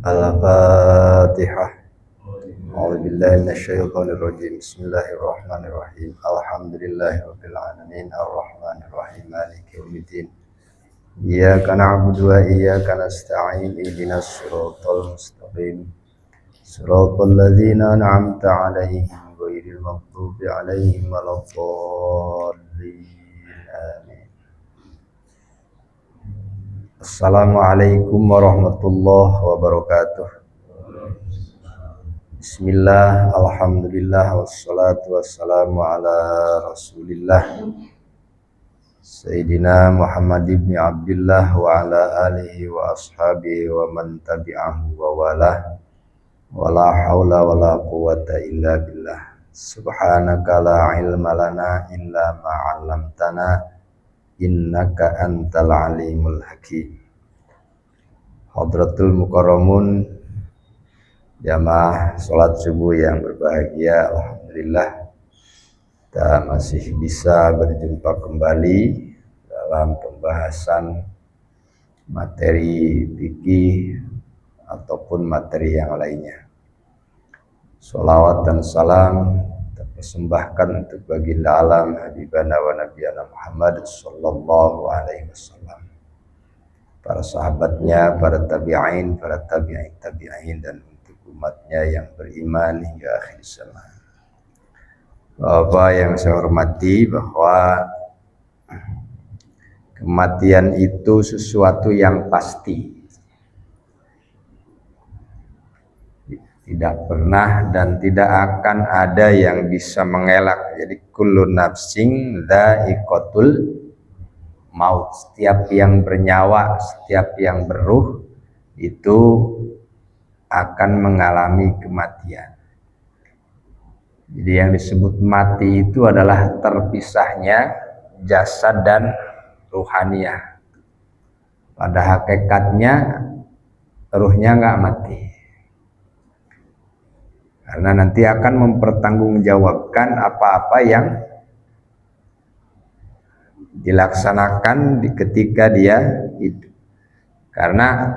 Al-Fatihah. A'udzubillahi minasyaitonir rajim. Bismillahirrahmanirrahim. Alhamdulillahirabbil alamin arrahmanir rahim maliki yaumiddin. Iyyaka na'budu wa iyyaka nasta'in. Ihdinas siratal mustaqim. Siratal ladzina an'amta 'alaihim ghairil maghdubi 'alaihim waladdallin. Amin. Assalamualaikum warahmatullahi wabarakatuh. Bismillah, alhamdulillah, wassalatu wassalamu ala rasulillah Sayyidina Muhammad ibn Abdullah wa ala alihi wa ashabihi wa man tabi'ahu wa walah. Wa la hawla wa la quwata illa billah. Subhanaka la ilma lana illa ma'allamtana innaka antal alimul hakim. Hadratul mukarramun, jamaah sholat subuh yang berbahagia, alhamdulillah kita masih bisa berjumpa kembali dalam pembahasan materi fikih ataupun materi yang lainnya. Sholawat dan salam persembahkan untuk baginda alam habibana wa nabiyana Muhammad sallallahu alaihi wasallam, para sahabatnya, para tabi'in, para tabi'in dan untuk umatnya yang beriman hingga akhir zaman. Bapak yang saya hormati, bahwa kematian itu sesuatu yang pasti, tidak pernah dan tidak akan ada yang bisa mengelak. Jadi kullu nafsin dha'iqatul maut. Setiap yang bernyawa, setiap yang berruh itu akan mengalami kematian. Jadi yang disebut mati itu adalah terpisahnya jasad dan ruhaniyah. Pada hakikatnya ruhnya nggak mati, karena nanti akan mempertanggungjawabkan apa-apa yang dilaksanakan ketika dia hidup. Karena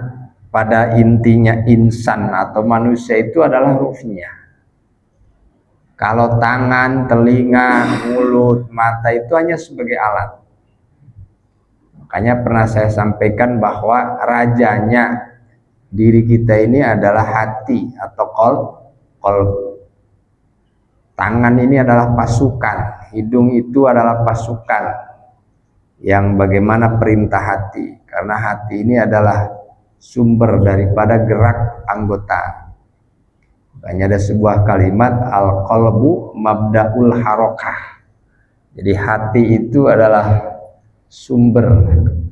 pada intinya insan atau manusia itu adalah ruhnya. Kalau tangan, telinga, mulut, mata itu hanya sebagai alat. Makanya pernah saya sampaikan bahwa rajanya diri kita ini adalah hati atau qalb. Tangan ini adalah pasukan, hidung itu adalah pasukan yang bagaimana perintah hati, karena hati ini adalah sumber daripada gerak anggota. Makanya ada sebuah kalimat al-qalbu mabda'ul harokah. Jadi hati itu adalah sumber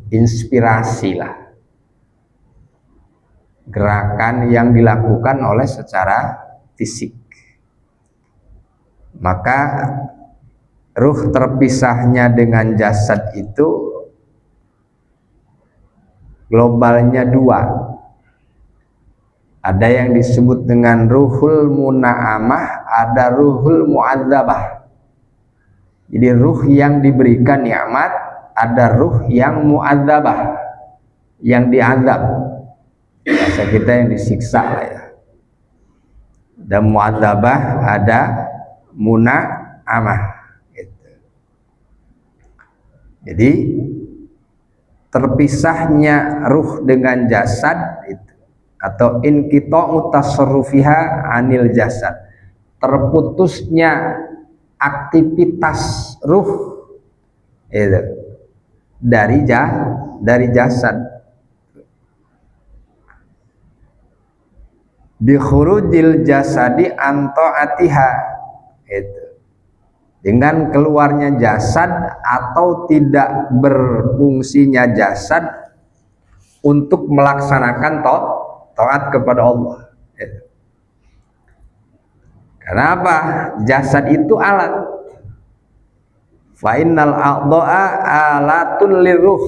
inspirasi lah, gerakan yang dilakukan oleh secara fisik. Maka ruh terpisahnya dengan jasad itu globalnya dua. Ada yang disebut dengan ruhul muna'amah, ada ruhul mu'adzabah. Jadi ruh yang diberikan nikmat, ada ruh yang mu'adzabah, yang diazab. Bahasa kita yang disiksa lah ya. Ada mu'adzabah, ada muna'amah gitu. Jadi terpisahnya ruh dengan jasad itu, atau inqita'u tasarrufiha anil jasad, terputusnya aktivitas ruh itu dari jasad, bi khurujil jasadi an ta'atiha, itu dengan keluarnya jasad atau tidak berfungsinya jasad untuk melaksanakan taat kepada Allah. Itu. Kenapa? Jasad itu alat. Fa innal a'dha'a alatun liruh.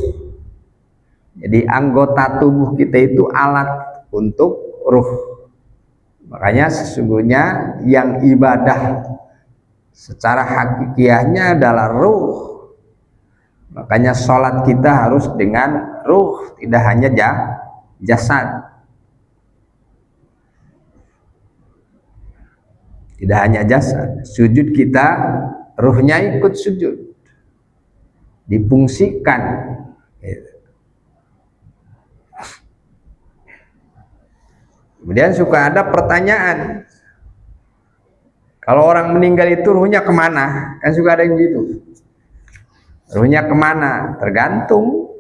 Jadi anggota tubuh kita itu alat untuk ruh. Makanya sesungguhnya yang ibadah secara hakikiahnya adalah ruh. Makanya sholat kita harus dengan ruh, tidak hanya jasad. Tidak hanya jasad. Sujud kita, ruhnya ikut sujud. Difungsikan. Kemudian suka ada pertanyaan, kalau orang meninggal itu ruhnya kemana? Kan suka ada yang gitu. Ruhnya kemana? Tergantung.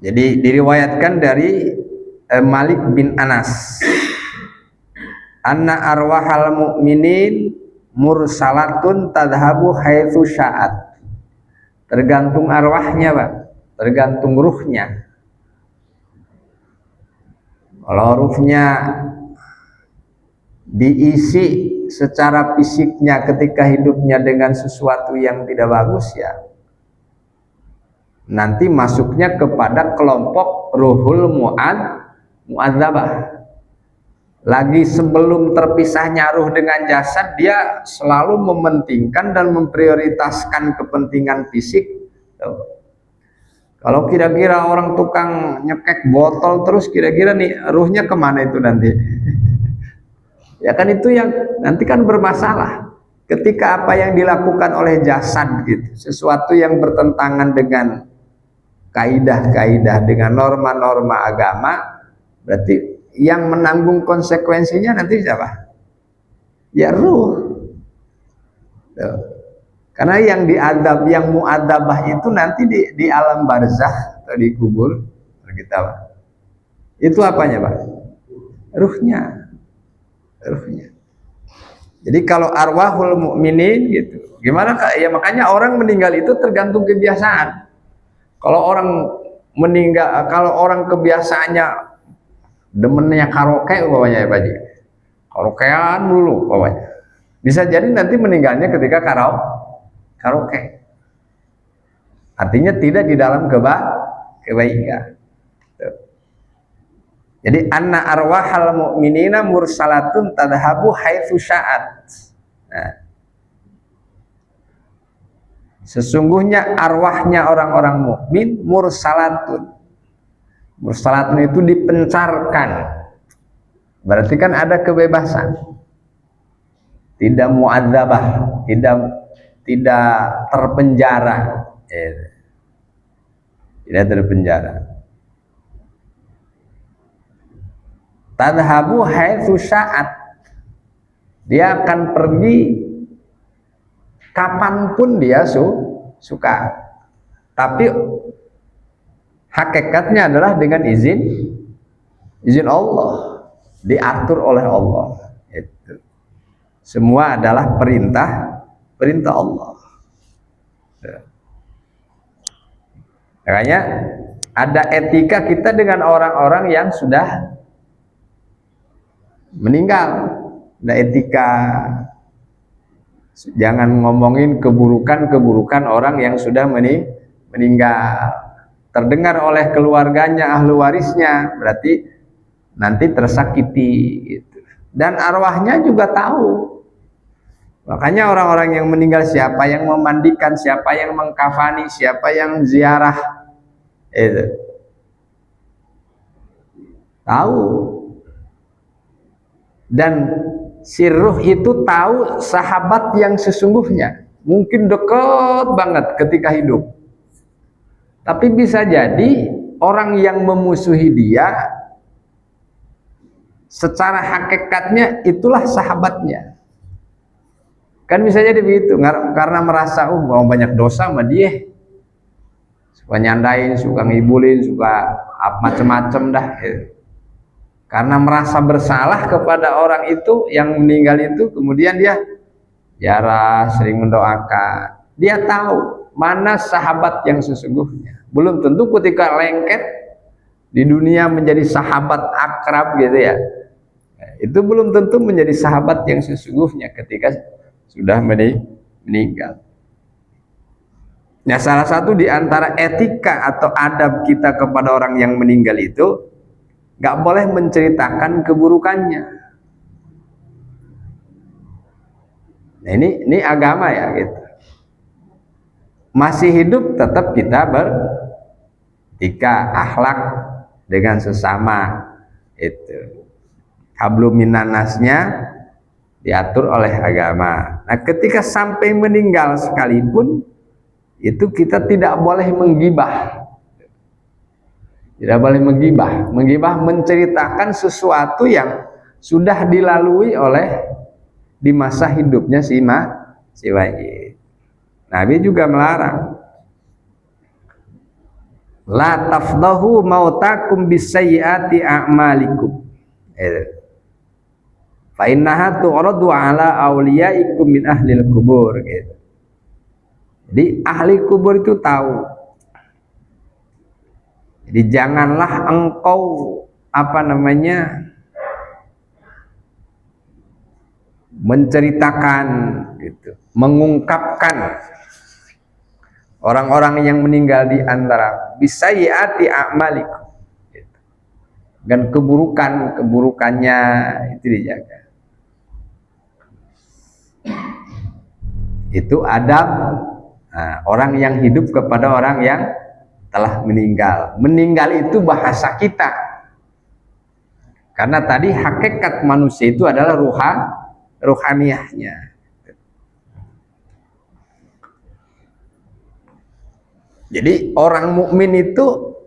Jadi diriwayatkan dari Malik bin Anas, anna arwahal mu'minin mursalatun tadhabu haitsu sya'at. Tergantung arwahnya, Pak. Tergantung ruhnya. Kalau ruhnya diisi secara fisiknya ketika hidupnya dengan sesuatu yang tidak bagus, ya nanti masuknya kepada kelompok ruhul mu'adzabah. Lagi sebelum terpisahnya ruh dengan jasad, dia selalu mementingkan dan memprioritaskan kepentingan fisik. Kalau kira-kira orang tukang nyekek botol terus, kira-kira nih ruhnya kemana itu nanti? Ya kan itu yang nanti kan bermasalah. Ketika apa yang dilakukan oleh jasad gitu, sesuatu yang bertentangan dengan kaidah-kaidah, dengan norma-norma agama, berarti yang menanggung konsekuensinya nanti siapa? Ya ruh. Karena yang diadab, yang mu'adzabah itu nanti di alam barzakh atau di kubur kita, Pak. Itu apanya, Pak? Ruhnya. Ruhnya. Jadi kalau arwahul mukminin gitu, gimana? Ya makanya orang meninggal itu tergantung kebiasaan. Kalau orang meninggal, kalau orang kebiasaannya demennya karaoke umpamanya, ya Pak Ji, karaokean dulu umpamanya, bisa jadi nanti meninggalnya ketika karaoke. Artinya tidak di dalam kebaikan. Jadi anna arwahal mu'minina mursalatun tadhabu haitsu sya'at. Nah, sesungguhnya arwahnya orang-orang mukmin mursalatun. Mursalatun itu dipencarkan. Berarti kan ada kebebasan. Tidak mu'adzabah, tidak terpenjara. Tidak terpenjara. Tadhabu haitsu sya'at. Dia akan pergi kapanpun dia suka. Tapi hakikatnya adalah dengan izin Allah, diatur oleh Allah. Itu. Semua adalah perintah Allah. Makanya ada etika kita dengan orang-orang yang sudah meninggal. Ada etika. Jangan ngomongin keburukan orang yang sudah meninggal. Terdengar oleh keluarganya, ahli warisnya, berarti nanti tersakiti gitu. Dan arwahnya juga tahu. Makanya orang-orang yang meninggal, siapa yang memandikan, siapa yang mengkafani, siapa yang ziarah, itu tahu. Dan si ruh itu tahu sahabat yang sesungguhnya, mungkin dekat banget ketika hidup, tapi bisa jadi orang yang memusuhi dia secara hakikatnya itulah sahabatnya. Kan bisa jadi begitu, karena merasa mau banyak dosa sama dia, suka nyandain, suka ngibulin, suka macem-macem dah gitu. Karena merasa bersalah kepada orang itu yang meninggal itu, kemudian dia ziarah, sering mendoakan. Dia tahu mana sahabat yang sesungguhnya. Belum tentu ketika lengket di dunia menjadi sahabat akrab gitu ya. Itu belum tentu menjadi sahabat yang sesungguhnya ketika sudah meninggal. Nah, salah satu di antara etika atau adab kita kepada orang yang meninggal itu, nggak boleh menceritakan keburukannya. Nah, ini agama ya gitu. Masih hidup tetap kita beretika, akhlak dengan sesama itu. Hablum minannasnya diatur oleh agama. Nah, ketika sampai meninggal sekalipun itu kita tidak boleh menggibah. Tidak boleh menggibah. Menggibah menceritakan sesuatu yang sudah dilalui oleh di masa hidupnya si mayit. Nabi juga melarang. La tafdahu mautakum bisayyiati a'malikum. Fa innaha tu'radu ala awliyaikum min ahlil kubur gitu. Jadi ahli kubur itu tahu. Jadi janganlah engkau menceritakan gitu, mengungkapkan orang-orang yang meninggal di antara bisayyiati a'malikum gitu. Dan keburukannya itu dijaga. Itu adab orang yang hidup kepada orang yang telah meninggal. Meninggal itu bahasa kita. Karena tadi hakikat manusia itu adalah ruhaniyahnya. Jadi orang mukmin itu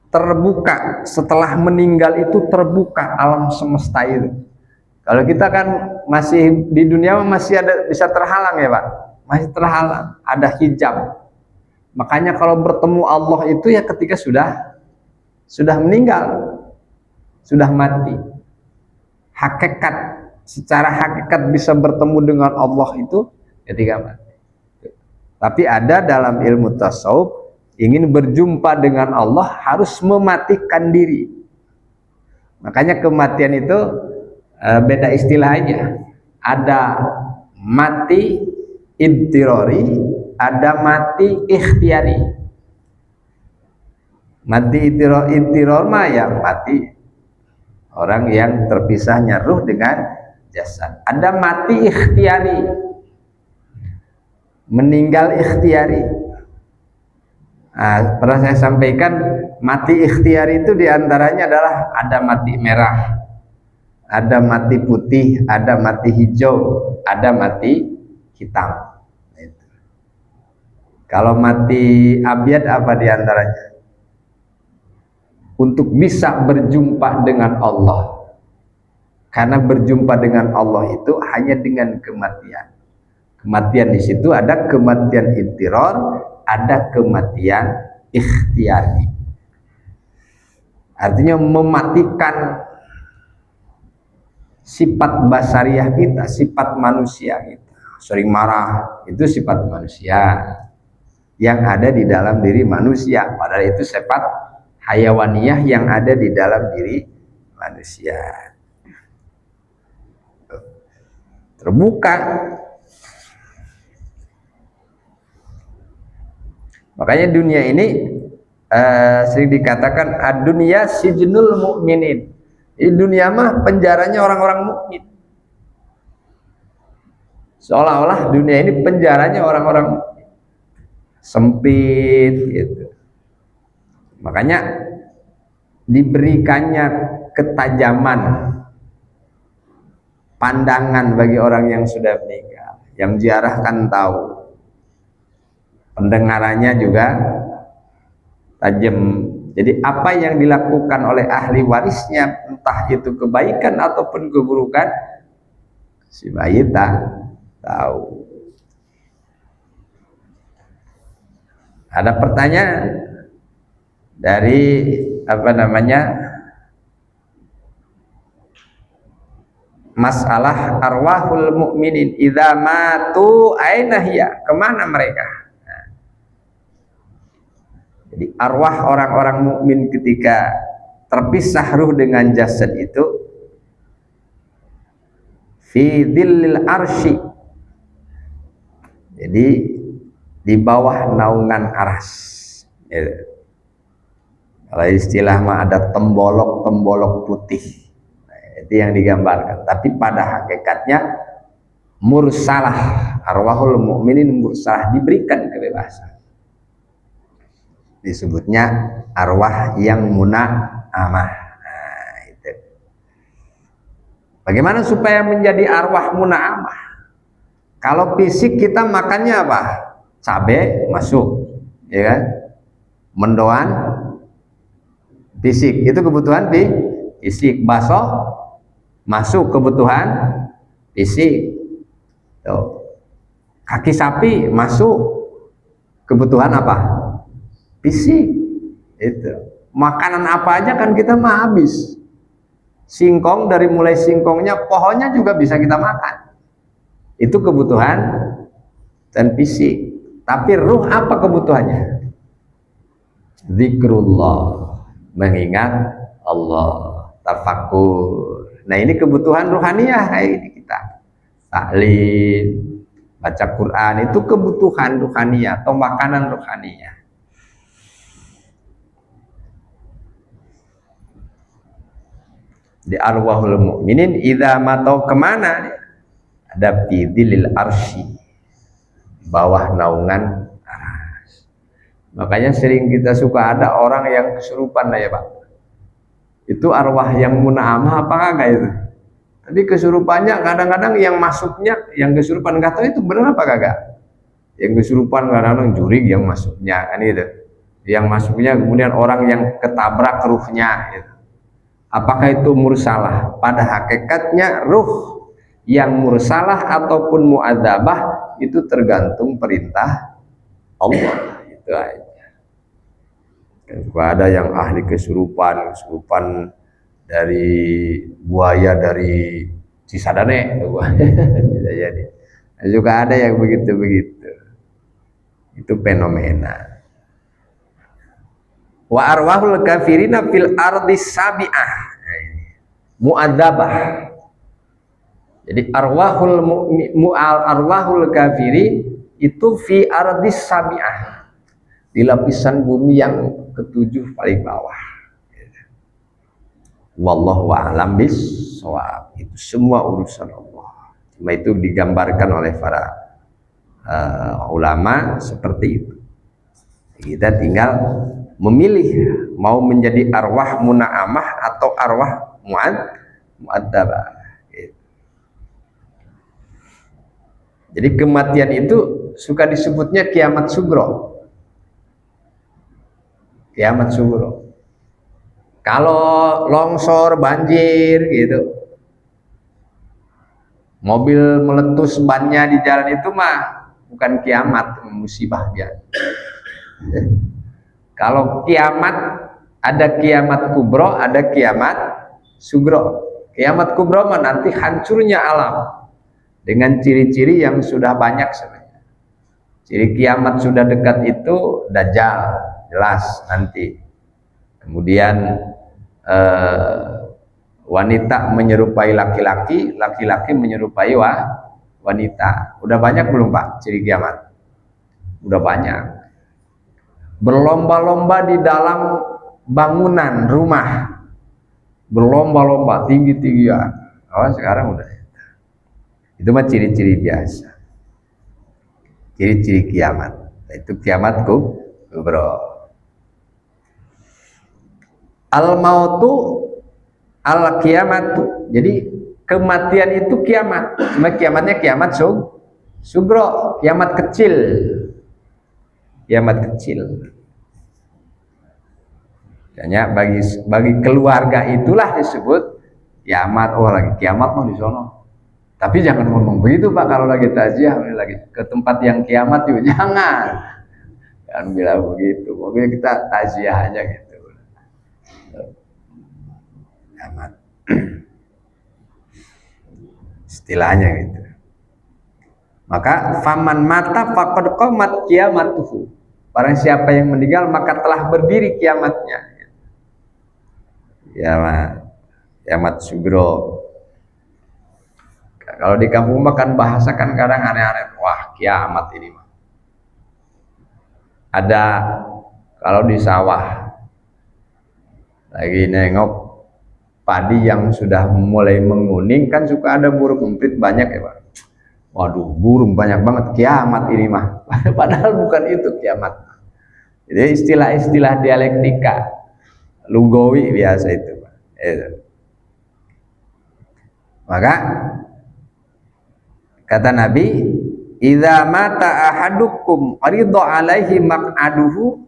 terbuka setelah meninggal, itu terbuka alam semesta itu. Kalau kita kan masih di dunia masih ada bisa terhalang ya Pak, masih terhalang, ada hijab. Makanya kalau bertemu Allah itu ya ketika sudah meninggal, sudah mati. Secara hakikat bisa bertemu dengan Allah itu ketika mati. Tapi ada dalam ilmu tasawuf, ingin berjumpa dengan Allah harus mematikan diri. Makanya kematian itu beda istilahnya. Ada mati idtirori, ada mati ikhtiari. Mati idtiror mah yang mati orang yang terpisahnya ruh dengan jasad. Ada mati ikhtiari, meninggal ikhtiari. Pernah saya sampaikan, mati ikhtiari itu diantaranya adalah ada mati merah, ada mati putih, ada mati hijau, ada mati hitam. Kalau mati abyad apa diantaranya? Untuk bisa berjumpa dengan Allah. Karena berjumpa dengan Allah itu hanya dengan kematian. Kematian di situ ada kematian idtiror, ada kematian ikhtiari. Artinya mematikan sifat basariah kita, sifat manusia kita. Sering marah, itu sifat manusia yang ada di dalam diri manusia. Padahal itu sifat hayawaniyah yang ada di dalam diri manusia. Terbuka. Makanya dunia ini sering dikatakan ad-dunya sijnul mukminin. Di dunia mah penjaranya orang-orang mukmin. Seolah-olah dunia ini penjaranya orang-orang mukmin. Sempit gitu. Makanya diberikannya ketajaman pandangan bagi orang yang sudah meninggal. Yang ziarah kan tahu. Pendengarannya juga tajam. Jadi apa yang dilakukan oleh ahli warisnya, entah itu kebaikan ataupun keburukan, si mayit tahu. Ada pertanyaan dari masalah arwahul mukminin idza matu aina hiya, kemana mereka? Jadi arwah orang-orang mukmin ketika terpisah ruh dengan jasad itu fi dhillil arsy, jadi di bawah naungan aras. Kalau istilah mah ada tembolok-tembolok putih, nah, itu yang digambarkan. Tapi pada hakikatnya mursalah, arwahul mukminin mursalah, diberikan kebebasan. Disebutnya arwah yang muna'amah. Nah, itu. Bagaimana supaya menjadi arwah muna'amah? Kalau fisik kita makannya apa? Cabai masuk, ya kan? Mendoan fisik, itu kebutuhan fisik. Bakso masuk, kebutuhan fisik. Tuh. Kaki sapi masuk, kebutuhan apa? Fisik. Itu. Makanan apa aja kan kita mah habis. Singkong, dari mulai singkongnya, pohonnya juga bisa kita makan. Itu kebutuhan dan fisik. Tapi ruh apa kebutuhannya? Zikrullah, mengingat Allah, tafakur. Nah, ini kebutuhan ruhaniyah kayak ini kita. Taklim, baca Quran, itu kebutuhan ruhaniyah atau makanan ruhaniyah. Di arwahul mukminin idza matau kemana? Ada bidilil arsy, bawah naungan aras. Makanya sering kita suka ada orang yang kesurupan ya Pak. Itu arwah yang muna'amah apa kagak itu? Tapi kesurupannya kadang-kadang yang masuknya, yang kesurupan nggak tahu itu benar apa kagak. Yang kesurupan kadang-kadang jurig yang masuknya kan itu. Yang masuknya kemudian orang yang ketabrak ruhnya gitu. Apakah itu mursalah? Pada hakikatnya ruh yang mursalah ataupun mu'adzabah itu tergantung perintah Allah. Itu aja. Ada yang ahli kesurupan dari buaya dari Cisadane, bisa jadi. Juga ada yang begitu-begitu. Itu fenomena. Wa arwahul kafirina fil ardi sabi'ah, mu'adzabah. Jadi arwahul kafiri itu fi ardi sabi'ah, di lapisan bumi yang ketujuh paling bawah. Wallahu a'lam bis-shawab. Itu semua urusan Allah. Cuma itu digambarkan oleh para ulama seperti itu. Kita tinggal memilih mau menjadi arwah muna'amah atau arwah mu'adzabah. Jadi kematian itu suka disebutnya kiamat sugro. Kiamat sugro. Kalau longsor, banjir gitu, mobil meletus bannya di jalan itu mah bukan kiamat, musibah biasa. Kalau kiamat, ada kiamat kubro, ada kiamat sugro. Kiamat kubro mah nanti hancurnya alam dengan ciri-ciri yang sudah banyak sebenarnya. Ciri kiamat sudah dekat itu Dajjal, jelas nanti. Kemudian wanita menyerupai laki-laki, laki-laki menyerupai wanita. Udah banyak belum Pak ciri kiamat? Udah banyak. Berlomba-lomba di dalam bangunan rumah, berlomba-lomba tinggi-tinggian. Oh, sekarang udah. Itu mah ciri-ciri biasa, ciri-ciri kiamat. Itu kiamat kubro. Al mautu al kiamatu. Jadi kematian itu kiamat. Cuma kiamatnya kiamat sugro, kiamat kecil. Kiamat kecil. Hanya bagi keluarga itulah disebut kiamat. Oh, lagi kiamat mau di sono. Tapi jangan ngomong begitu Pak, kalau lagi takziah lagi ke tempat yang kiamat juga jangan. Jangan bilang begitu. Pokoknya kita takziah aja gitu. Kiamat. Istilahnya gitu. Maka faman mata faqad qamat qiyamatuhu. Barang siapa yang meninggal maka telah berdiri kiamatnya. Kiamat sugro. Kalau di kampung makan bahasa kan kadang aneh-aneh. Wah, kiamat ini mah. Ada kalau di sawah lagi nengok padi yang sudah mulai menguning kan suka ada burung emprit banyak ya Pak. Waduh, burung banyak banget, kiamat ini mah. Padahal bukan itu kiamat. Jadi istilah-istilah dialektika, lugawi biasa itu. Maka kata Nabi, idza mata ahadukum ridha alaihi maq'aduhu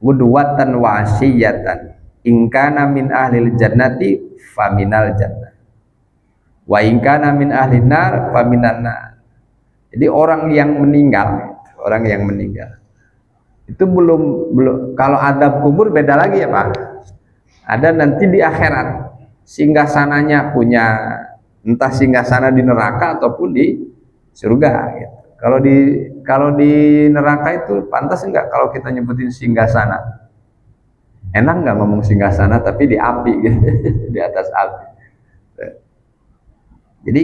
gudwatan wa asiyatan in kana min ahlil jannati faminal jannah wa in kana min ahlin nar faminan nar. Jadi orang yang meninggal itu belum kalau adab kubur beda lagi ya Pak. Ada nanti di akhirat singgasananya punya, entah singgasana di neraka ataupun di surga gitu. Kalau di neraka itu pantas enggak kalau kita nyebutin singgasana? Enak nggak ngomong singgasana tapi di api gitu, di atas api. Jadi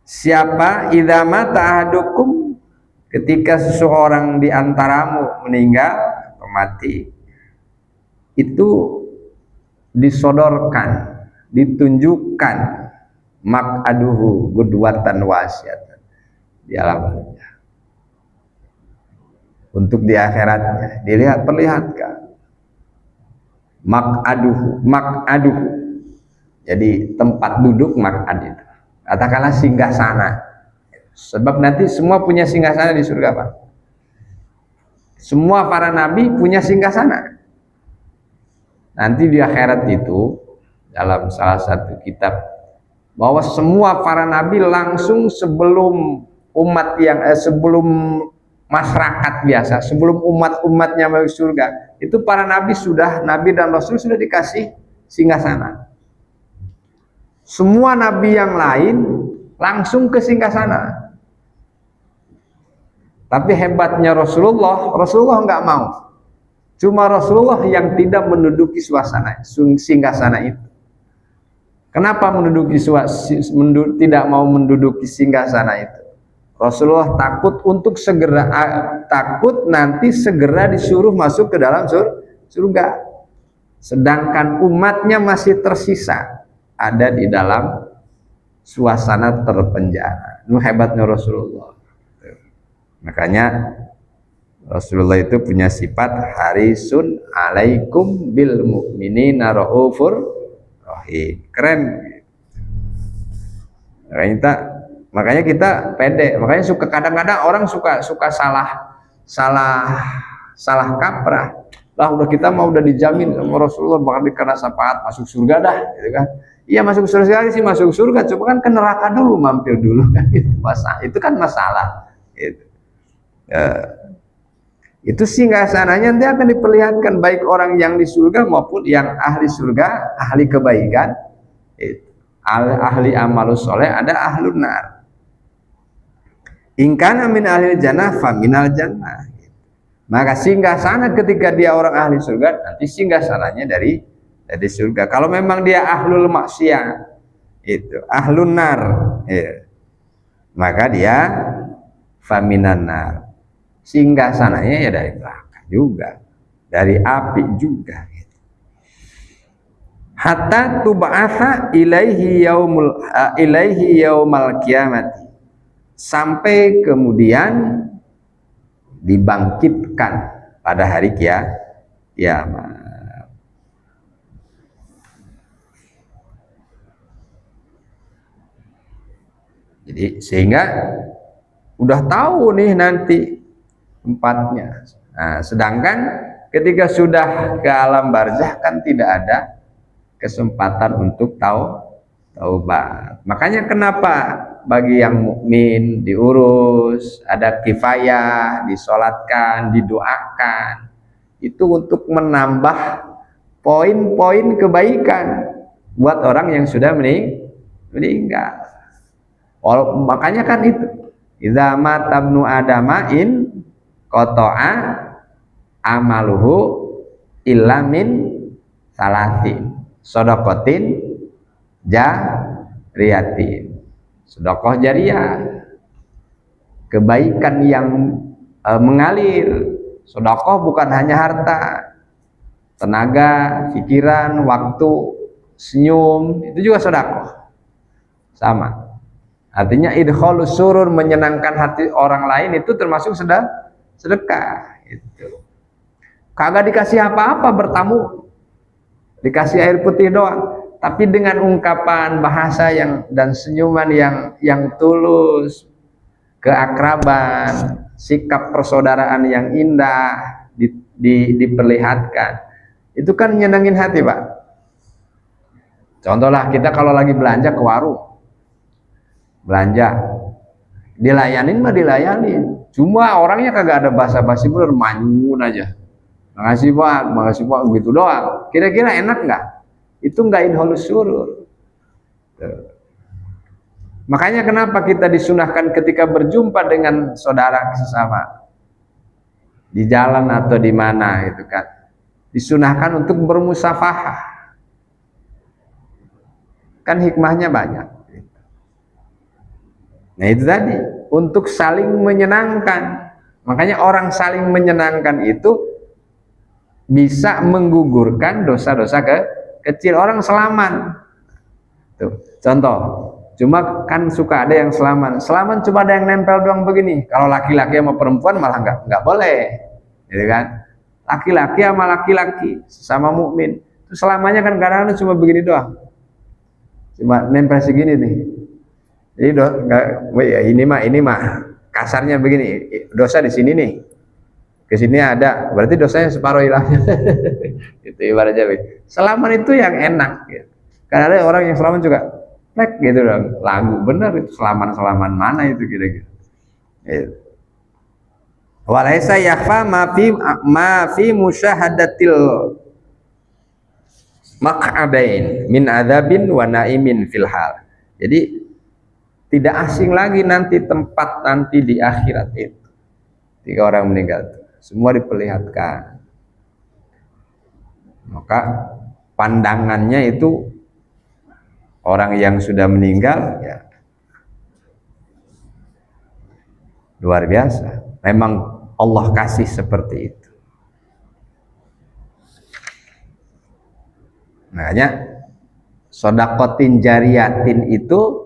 siapa idza mata ahadukum, ketika seseorang di antaramu meninggal atau mati, itu disodorkan, ditunjukkan maq'aduhu gudwatan wasiatan di alam barzah. Untuk di akhiratnya perlihatkan maq'aduhu. Jadi tempat duduk maq'ad itu. Katakanlah singgasana. Sebab nanti semua punya singgasana di surga, Pak. Semua para nabi punya singgasana. Nanti di akhirat itu dalam salah satu kitab bahwa semua para nabi langsung sebelum sebelum masyarakat biasa, sebelum umatnya masuk surga, itu para nabi dan rasul sudah dikasih singgasana. Semua nabi yang lain langsung ke singgasana. Tapi hebatnya Rasulullah nggak mau. Cuma Rasulullah yang tidak menduduki singgasana itu. Kenapa tidak mau menduduki singgasana itu? Rasulullah takut nanti segera disuruh masuk ke dalam surga. Sedangkan umatnya masih tersisa ada di dalam suasana terpenjara. Itu hebatnya Rasulullah. Makanya Rasulullah itu punya sifat harisun alaikum bil mu'minina raufur rahim. Keren. Makanya kita pede. Makanya kadang-kadang orang suka salah kaprah. Lah udah dijamin sama Rasulullah bakal dikena syafaat masuk surga dah, gitu kan. Iya masuk surga sih masuk surga, coba kan ke neraka dulu, mampir dulu kan, itu kan masalah. Gitu. Itu singgasananya nanti akan diperlihatkan baik orang yang di surga maupun yang ahli surga, ahli kebaikan, ahli amalus soleh, ada ahlun nar. Ingkana min ahli jannah faminal jannah. Maka singgasana ketika dia orang ahli surga, nanti singgasananya dari surga. Kalau memang dia ahlul maksiyah, itu ahlun nar, ya, maka dia faminan nar. Singgasananya ya dari neraka juga, dari api juga. Hatta tub'atha ilaihi yaumal qiyamati, sampai kemudian dibangkitkan pada hari kiamat. Jadi sehingga udah tahu nih nanti tempatnya. Nah, sedangkan ketika sudah ke alam barzah kan tidak ada kesempatan untuk taubat. Makanya kenapa bagi yang mukmin diurus, ada kifayah, disolatkan, didoakan, itu untuk menambah poin-poin kebaikan buat orang yang sudah meninggal. Makanya kan itu idza mata ibnu adama in qata'a amaluhu illa min salatin shadaqatin jariyatin. Sedekah jariyah, kebaikan yang mengalir. Sedekah bukan hanya harta, tenaga, pikiran, waktu, senyum, itu juga sedekah. Sama. Artinya idkhalus surur, menyenangkan hati orang lain itu termasuk sedekah. Itu. Kagak dikasih apa-apa bertamu, dikasih air putih doang, tapi dengan ungkapan bahasa dan senyuman yang tulus, keakraban, sikap persaudaraan yang indah diperlihatkan. Itu kan nyenengin hati, Pak. Contohlah kita kalau lagi belanja ke warung, belanja, dilayanin mah dilayanin, cuma orangnya kagak ada basa-basi, bener manyun aja, makasih Pak gitu doang. Kira-kira enak nggak? Itu nggak idkhalus surur. Makanya kenapa kita disunahkan ketika berjumpa dengan saudara sesama di jalan atau di mana gitu kan, disunahkan untuk bermusafahah. Kan hikmahnya banyak. Nah itu tadi, untuk saling menyenangkan. Makanya orang saling menyenangkan itu bisa menggugurkan dosa-dosa kecil. Orang selaman. Tuh, contoh, cuma kan suka ada yang selaman cuma ada yang nempel doang begini. Kalau laki-laki sama perempuan malah nggak boleh, gitu kan? Laki-laki sama laki-laki sama mukmin itu selamanya kan kadang-kadang cuma begini doang, cuma nempel segini nih. Jadi ini mah kasarnya begini, dosa di sini nih, ke sini ada, berarti dosanya separuh hilangnya. Itu ibaratnya. Selaman itu yang enak. Gitu. Karena ada orang yang selaman juga, gitu dong, lagu bener itu selaman mana itu kira-kira. Walaisa yakhfa ma fi musyahadatil maq'adain min adzabin wa naimin fil hal. Jadi tidak asing lagi nanti tempat nanti di akhirat itu. Ketika orang meninggal semua diperlihatkan. Maka pandangannya itu orang yang sudah meninggal ya luar biasa. Memang Allah kasih seperti itu. Makanya sodakotin jariyatin itu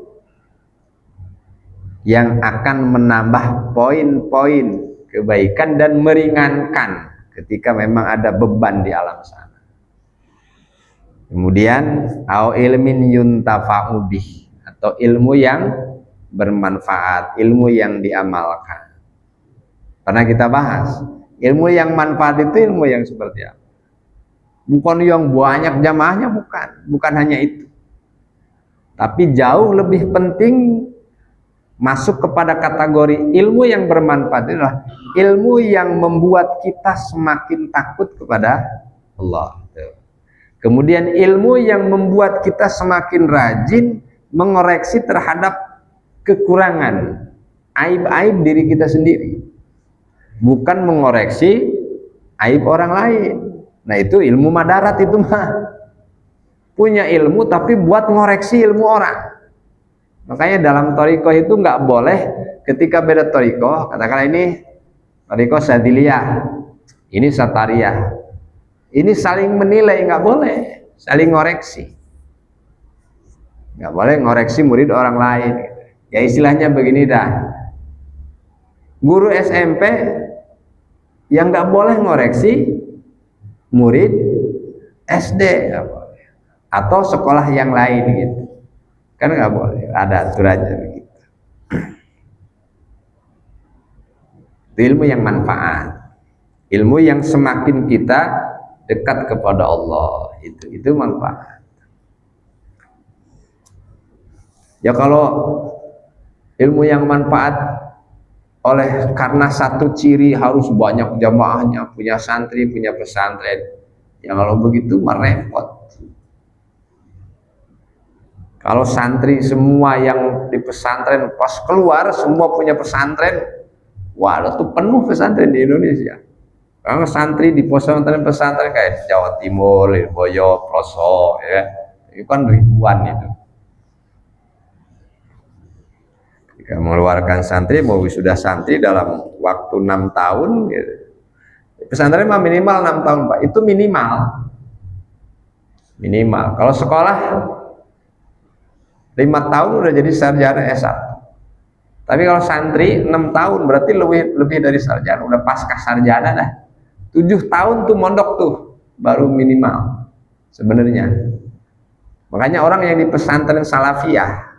yang akan menambah poin-poin kebaikan dan meringankan ketika memang ada beban di alam sana. Kemudian au ilmin yuntafa'u bih, atau ilmu yang bermanfaat, ilmu yang diamalkan. Pernah kita bahas, ilmu yang manfaat itu ilmu yang seperti apa? Bukan yang banyak jamaahnya, bukan hanya itu. Tapi jauh lebih penting masuk kepada kategori ilmu yang bermanfaat adalah ilmu yang membuat kita semakin takut kepada Allah. Kemudian ilmu yang membuat kita semakin rajin mengoreksi terhadap kekurangan, aib-aib diri kita sendiri, bukan mengoreksi aib orang lain. Nah itu ilmu madarat, itu mah punya ilmu tapi buat ngoreksi ilmu orang. Makanya dalam thariqah itu nggak boleh ketika beda thariqah, katakanlah ini thariqah Sadiliyah, ini Satariyah, ini saling menilai, nggak boleh, saling ngoreksi, nggak boleh ngoreksi murid orang lain. Ya istilahnya begini dah, guru SMP yang nggak boleh ngoreksi murid SD atau sekolah yang lain gitu. Kan nggak boleh, ada aturannya begitu. Itu ilmu yang manfaat, ilmu yang semakin kita dekat kepada Allah, itu manfaat. Ya kalau ilmu yang manfaat karena satu ciri harus banyak jamaahnya, punya santri, punya pesantren, ya kalau begitu mah repot. Kalau santri semua yang di pesantren pas keluar semua punya pesantren, wah itu penuh pesantren di Indonesia. Karena santri di pesantren kayak di Jawa Timur, Lirboyo, Ploso, ya itu kan ribuan itu. Jika mengeluarkan santri, mau wisuda santri dalam waktu 6 tahun, gitu. Pesantren mah minimal 6 tahun Pak, itu minimal. Kalau sekolah 5 tahun udah jadi sarjana S1. Tapi kalau santri 6 tahun berarti lebih dari sarjana, udah pasca sarjana dah. 7 tahun tuh mondok tuh baru minimal sebenarnya. Makanya orang yang di pesantren salafiyah,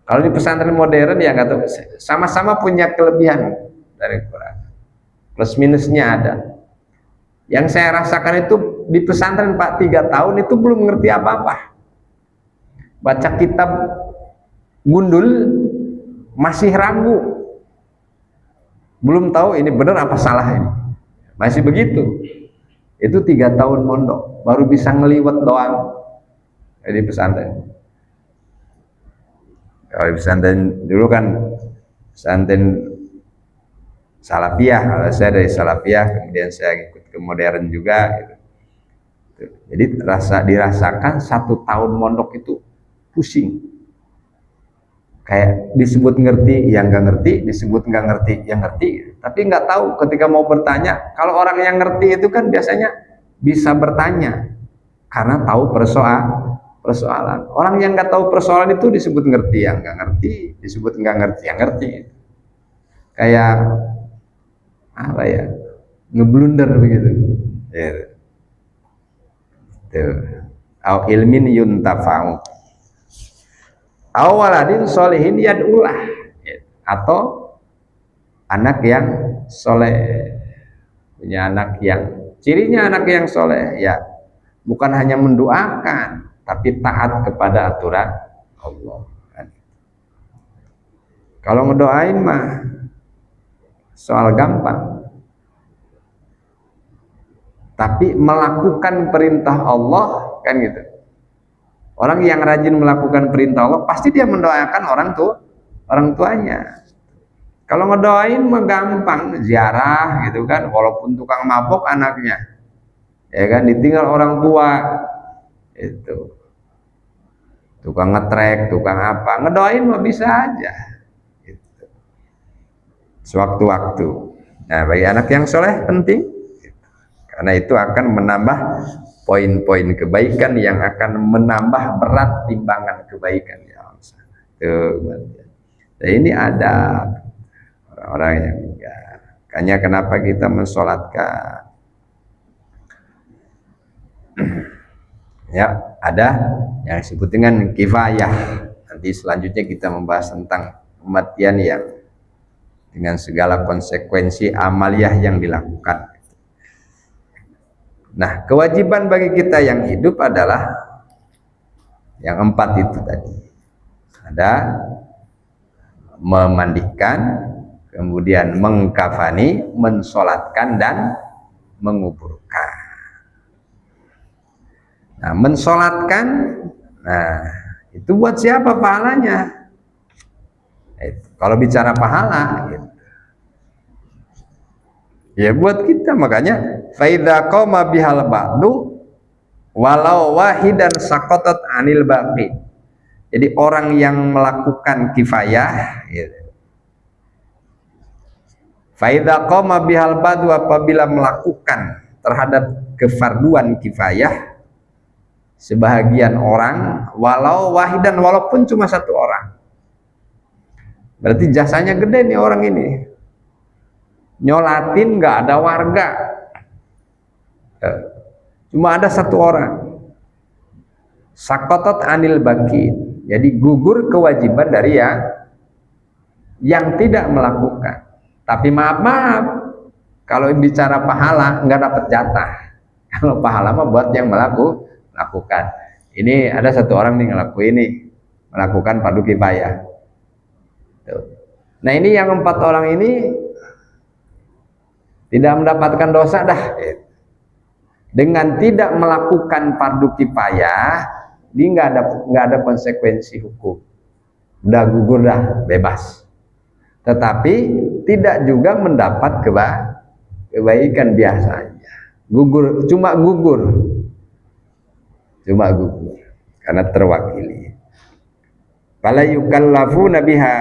kalau di pesantren modern ya nggak tahu, sama-sama punya kelebihan dari Quran. Plus minusnya ada. Yang saya rasakan itu di pesantren Pak 3 tahun itu belum ngerti apa-apa. Baca kitab gundul masih ragu, belum tahu ini benar apa salah ini, masih begitu. Itu 3 tahun mondok baru bisa ngeliwet doang di pesantren. Kalau di pesantren dulu kan pesantren salafiyah, kalau saya dari salafiyah kemudian saya ikut ke modern juga gitu. Jadi dirasakan 1 tahun mondok itu pusing, kayak disebut ngerti yang nggak ngerti, disebut nggak ngerti yang ngerti, tapi nggak tahu ketika mau bertanya. Kalau orang yang ngerti itu kan biasanya bisa bertanya karena tahu persoalan. Orang yang nggak tahu persoalan itu disebut ngerti yang nggak ngerti, disebut nggak ngerti yang ngerti. Kayak apa ya, ngeblunder begitu. Au ilmin yuntafa'u awaladin solehin yad'ulah, atau anak yang soleh, punya anak yang cirinya anak yang soleh ya bukan hanya mendoakan tapi taat kepada aturan Allah. Kalau ngedoain mah soal gampang, tapi melakukan perintah Allah kan gitu. Orang yang rajin melakukan perintah Allah pasti dia mendoakan orang tuanya. Kalau ngedoain mah gampang, ziarah gitu kan, walaupun tukang mabok anaknya, ya kan, ditinggal orang tua itu, tukang ngetrek, tukang apa, ngedoain mah bisa aja gitu. Sewaktu-waktu. Nah, bagi anak yang soleh penting gitu. Karena itu akan menambah poin-poin kebaikan yang akan menambah berat timbangan kebaikan ya Allah. Nah, ini ada orang-orang yang enggak. Makanya kenapa kita mensolatkan? Ya, ada yang disebut dengan kifayah. Nanti selanjutnya kita membahas tentang kematian yang dengan segala konsekuensi amaliyah yang dilakukan. Nah, kewajiban bagi kita yang hidup adalah yang 4 itu tadi. Ada memandikan, kemudian mengkafani, mensolatkan, dan menguburkan. Nah, mensolatkan, nah itu buat siapa pahalanya? Kalau bicara pahala, gitu. Ya buat kita. Makanya faidha qoma bihal ba'du walau wahidan sakotot anil baqi. Jadi orang yang melakukan kifayah gitu. Faidha qoma bihal ba'du, apabila melakukan terhadap kefarduan kifayah sebahagian orang, walau wahidan, walaupun cuma 1 orang, berarti jasanya gede nih orang ini. Nyolatin nggak ada warga, cuma ada 1 orang, sakotot anil baki, jadi gugur kewajiban dari yang tidak melakukan. Tapi maaf, kalau bicara pahala nggak dapat jatah. Kalau pahala mah buat yang melakukan. Ini ada 1 orang nih melakukan fardu kifayah. Nah, ini yang 4 orang ini tidak mendapatkan dosa dah. Dengan tidak melakukan fardu kifayah, dia nggak ada konsekuensi hukum. Udah gugur dah, bebas. Tetapi tidak juga mendapat kebaikan biasanya. Cuma gugur karena terwakili. Fala yukallafuna biha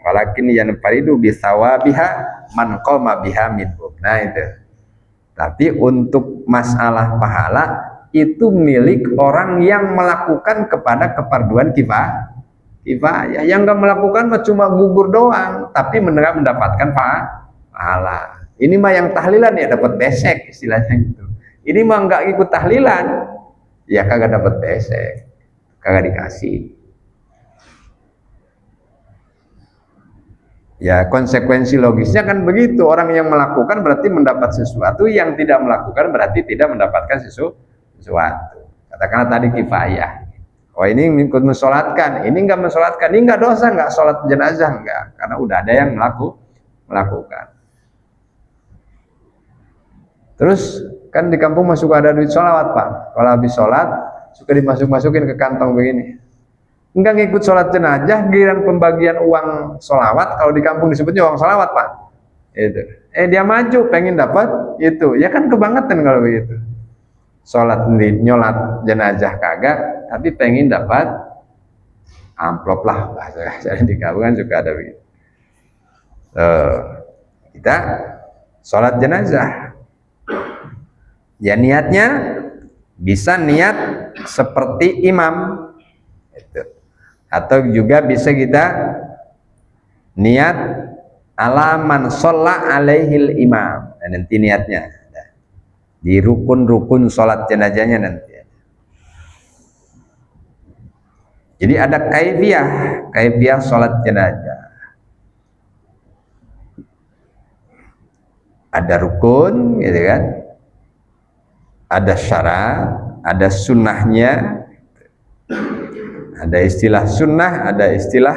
walakin yanfaridu bisawabiha man qama biha minhum. Nah itu. Tapi untuk masalah pahala itu milik orang yang melakukan kepada kefarduan kifayah. kifayah. Yang nggak melakukan mah cuma gugur doang, tapi mendapatkan pahala. Ini mah yang tahlilan ya dapat besek istilahnya gitu. Ini mah nggak ikut tahlilan, ya kagak dapat besek, kagak dikasih. Ya konsekuensi logisnya kan begitu. Orang yang melakukan berarti mendapat sesuatu, yang tidak melakukan berarti tidak mendapatkan sesuatu. Katakanlah tadi kifayah. Oh ini ikut mensolatkan, ini enggak mensolatkan, ini enggak dosa, enggak sholat jenazah, enggak, karena udah ada yang melakukan. Terus kan di kampung masuk ada duit sholawat Pak. Kalau habis sholat suka dimasuk-masukin ke kantong begini. Enggak ngikut sholat jenazah, giliran pembagian uang sholawat, kalau di kampung disebutnya uang sholawat Pak. Itu. Dia maju pengen dapat itu, ya kan kebangetan kalau begitu. Sholat nyolat jenazah kagak, tapi pengen dapat amplop lah bahasa di kampung kan suka ada begitu. Kita sholat jenazah, ya niatnya bisa niat seperti imam, itu. Atau juga bisa kita niat alaman sholla alaihil imam, dan nanti niatnya di rukun-rukun sholat jenazahnya nanti. Jadi ada kaifiah sholat jenazah. Ada rukun, gitu kan? Ada syarat, ada sunnahnya, ada istilah sunnah, ada istilah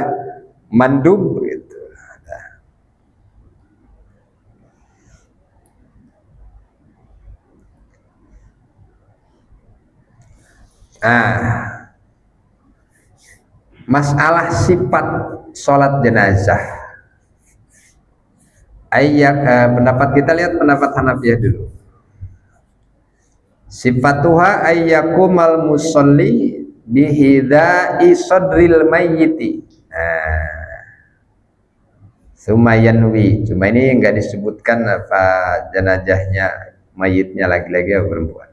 mandub, gitu. Masalah sifat sholat jenazah. Pendapat kita lihat pendapat Hanafiyah dulu. Sifatuha ayyakumal musolli bihidai sodril mayyiti. Sumayanwi. Cuma ini enggak disebutkan apa jenazahnya, mayitnya laki-laki atau perempuan.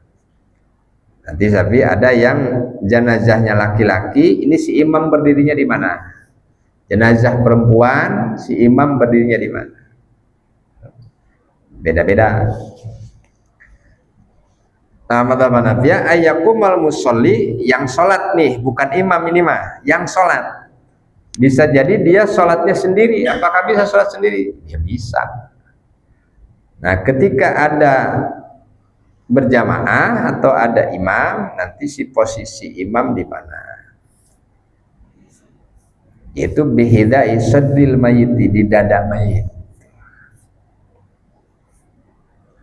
Nanti tapi ada yang jenazahnya laki-laki, ini si imam berdirinya di mana? Jenazah perempuan, si imam berdirinya di mana? Beda-beda. Madhab Hanafiyah ayyakumal musolli, yang sholat nih, bukan imam ini mah, yang sholat. Bisa jadi dia sholatnya sendiri. Apakah bisa sholat sendiri? Ya bisa. Nah ketika ada berjamaah atau ada imam, nanti si posisi imam di mana? Itu bihidai sadril mayyiti, di dada mayit.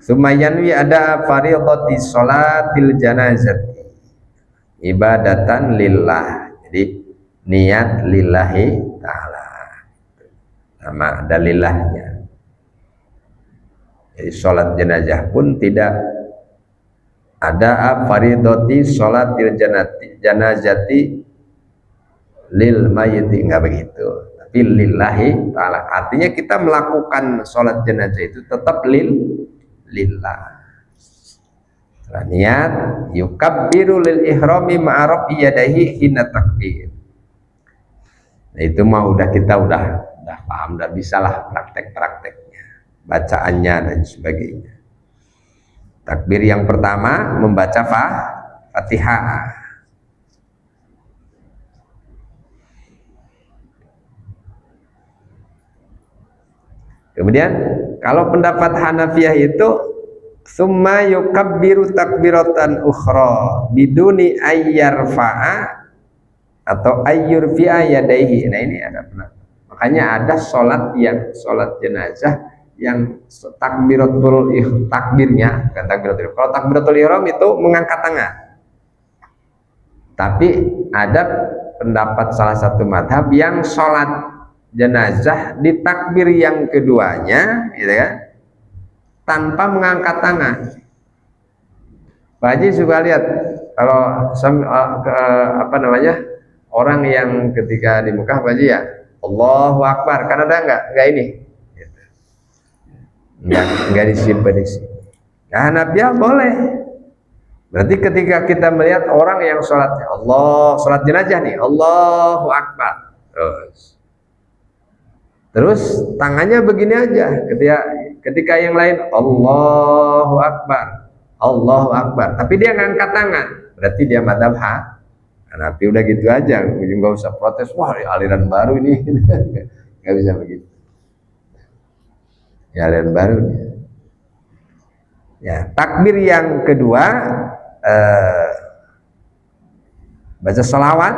Sumayanwi ada fardhati sholatil janazati ibadatan lillah. Jadi niat lillahi ta'ala, nama ada lillahnya. Jadi sholat jenazah pun tidak ada fardhati sholatil janazati lil mayyiti, enggak begitu, tapi lillahi ta'ala. Artinya kita melakukan sholat jenazah itu tetap lillah. Niat yukabbiru lil ihrami ma'arab iyadahi hina takbir. Nah itu mah kita udah paham, udah bisalah praktek-prakteknya, bacaannya dan sebagainya. Takbir yang pertama membaca Fatihah. Kemudian kalau pendapat Hanafiyah itu summa yukabbiru takbiratan ukhra biduni ayyarfa'a atau ayyurfi'a yadaihi. Nah ini ada pendapat. Makanya ada sholat jenazah yang takbirnya, bukan takbiratul. Kalau takbiratul ihram itu mengangkat tangan. Tapi ada pendapat salah satu madhab yang sholat jenazah di takbir yang keduanya, gitu kan, tanpa mengangkat tangan. Pak Haji suka lihat kalau orang yang ketika di Mekah, Pak Haji ya Allahu Akbar, kan ada enggak ini, enggak disimpan di sini. Nah, Hanafiyah boleh. Berarti ketika kita melihat orang yang sholatnya sholat jenazah nih, Allahu Akbar, Terus tangannya begini aja. Ketika yang lain Allahu Akbar, Allahu Akbar, tapi dia ngangkat tangan, berarti dia madzhab Hanafi. Udah gitu aja, nggak usah protes. Wah, aliran baru ini, nggak bisa begitu. Ya, aliran baru nih. Ya, takbir yang kedua baca sholawat,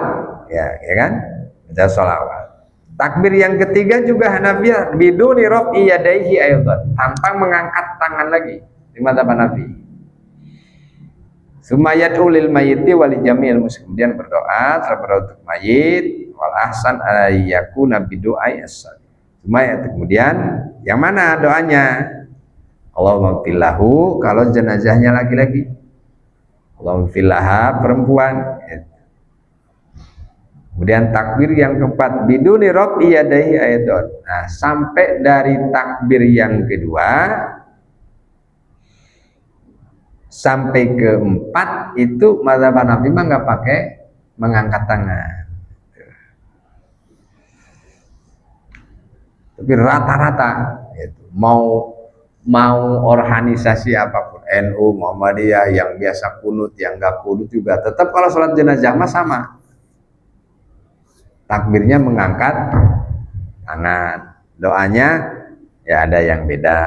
ya kan? Baca sholawat. Takbir yang ketiga juga Hanafiyah biduni raf'i yadayhi aidan, tanpa mengangkat tangan lagi di madzhab Hanafi. Sumayat ulil mayyiti wal jamil muslim, kemudian berdoa untuk mayit wal ahsan ayyakuna bidu'ai as-salim. Kemudian yang mana doanya? Allahumma fillahu kalau jenazahnya laki-laki, Allahumma fillaha perempuan. Kemudian takbir yang keempat biduni raf'i yadayhi aidan. Nah, sampai dari takbir yang kedua sampai keempat itu mazhab Hanafi mah nggak pakai mengangkat tangan. Tapi rata-rata itu mau organisasi apapun, NU, Muhammadiyah, yang biasa kunut, yang nggak kunut juga tetap kalau sholat jenazah mah sama. Takbirnya mengangkat tangan, doanya ya ada yang beda.